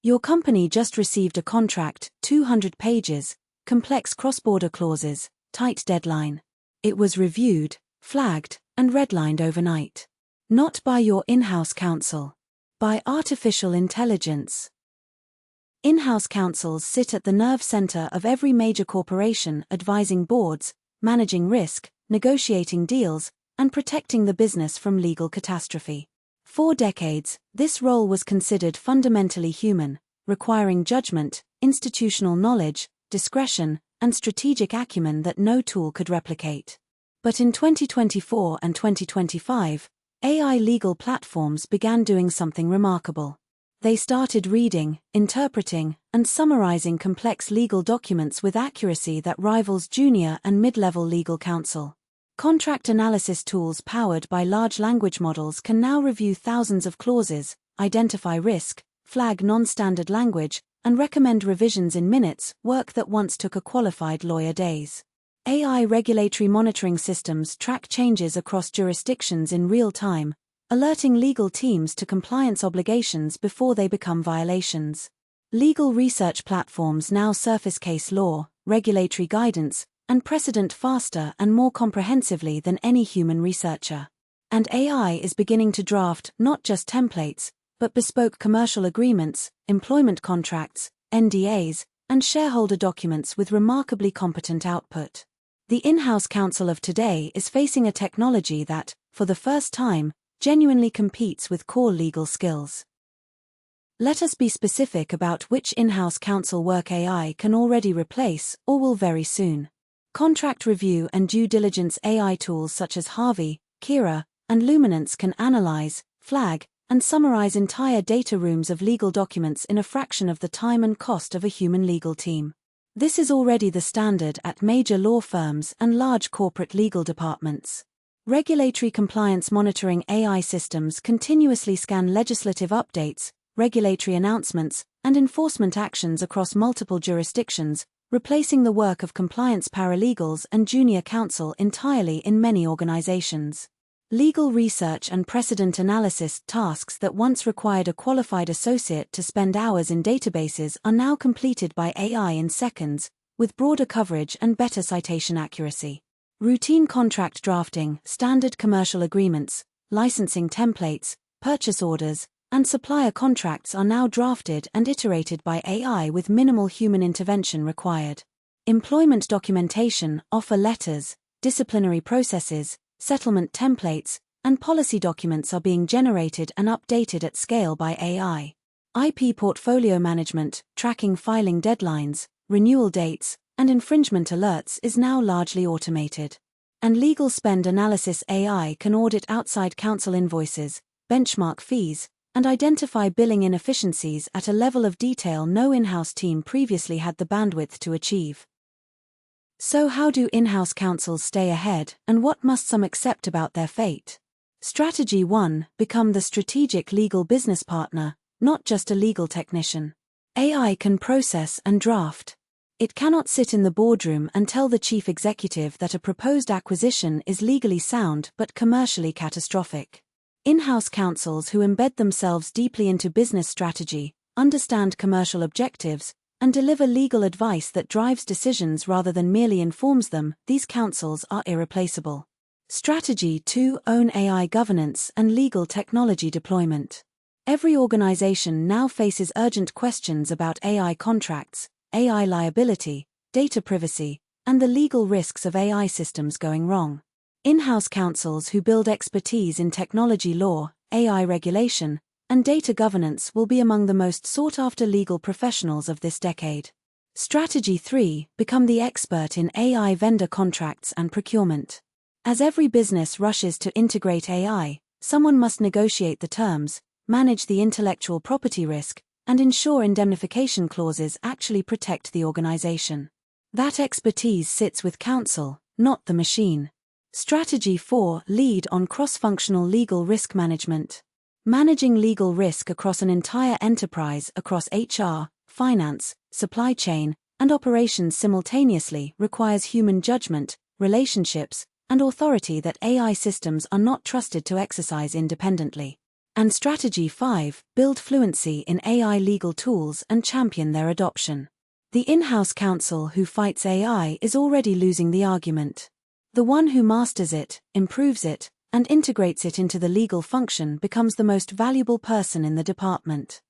Your company just received a contract, 200 pages, complex cross-border clauses, tight deadline. It was reviewed, flagged, and redlined overnight. Not by your in-house counsel. By artificial intelligence. In-house counsels sit at the nerve center of every major corporation, advising boards, managing risk, negotiating deals, and protecting the business from legal catastrophe. For decades, this role was considered fundamentally human, requiring judgment, institutional knowledge, discretion, and strategic acumen that no tool could replicate. But in 2024 and 2025, AI legal platforms began doing something remarkable. They started reading, interpreting, and summarizing complex legal documents with accuracy that rivals junior and mid-level legal counsel. Contract analysis tools powered by large language models can now review thousands of clauses, identify risk, flag non-standard language, and recommend revisions in minutes, work that once took a qualified lawyer days. AI regulatory monitoring systems track changes across jurisdictions in real time, alerting legal teams to compliance obligations before they become violations. Legal research platforms now surface case law, regulatory guidance, and precedent faster and more comprehensively than any human researcher. And AI is beginning to draft not just templates, but bespoke commercial agreements, employment contracts, NDAs, and shareholder documents with remarkably competent output. The in-house counsel of today is facing a technology that, for the first time, genuinely competes with core legal skills. Let us be specific about which in-house counsel work AI can already replace or will very soon. Contract review and due diligence AI tools such as Harvey, Kira, and Luminance can analyze, flag, and summarize entire data rooms of legal documents in a fraction of the time and cost of a human legal team. This is already the standard at major law firms and large corporate legal departments. Regulatory compliance monitoring AI systems continuously scan legislative updates, regulatory announcements, and enforcement actions across multiple jurisdictions, replacing the work of compliance paralegals and junior counsel entirely in many organizations. Legal research and precedent analysis tasks that once required a qualified associate to spend hours in databases are now completed by AI in seconds, with broader coverage and better citation accuracy. Routine contract drafting, standard commercial agreements, licensing templates, purchase orders, and supplier contracts are now drafted and iterated by AI with minimal human intervention required. Employment documentation, offer letters, disciplinary processes, settlement templates, and policy documents are being generated and updated at scale by AI. IP portfolio management, tracking filing deadlines, renewal dates, and infringement alerts is now largely automated. And legal spend analysis AI can audit outside counsel invoices, benchmark fees, and identify billing inefficiencies at a level of detail no in-house team previously had the bandwidth to achieve. So how do in-house counsels stay ahead, and what must some accept about their fate? Strategy 1. Become the strategic legal business partner, not just a legal technician. AI can process and draft. It cannot sit in the boardroom and tell the chief executive that a proposed acquisition is legally sound but commercially catastrophic. In-house counsels who embed themselves deeply into business strategy, understand commercial objectives, and deliver legal advice that drives decisions rather than merely informs them, these counsels are irreplaceable. Strategy 2. Own AI governance and legal technology deployment. Every organization now faces urgent questions about AI contracts, AI liability, data privacy, and the legal risks of AI systems going wrong. In-house counsels who build expertise in technology law, AI regulation, and data governance will be among the most sought-after legal professionals of this decade. Strategy 3. Become the expert in AI vendor contracts and procurement. As every business rushes to integrate AI, someone must negotiate the terms, manage the intellectual property risk, and ensure indemnification clauses actually protect the organization. That expertise sits with counsel, not the machine. Strategy 4. Lead on cross-functional legal risk management. Managing legal risk across an entire enterprise across HR, finance, supply chain, and operations simultaneously requires human judgment, relationships, and authority that AI systems are not trusted to exercise independently. And strategy 5, build fluency in AI legal tools and champion their adoption. The in-house counsel who fights AI is already losing the argument. The one who masters it, improves it, and integrates it into the legal function becomes the most valuable person in the department.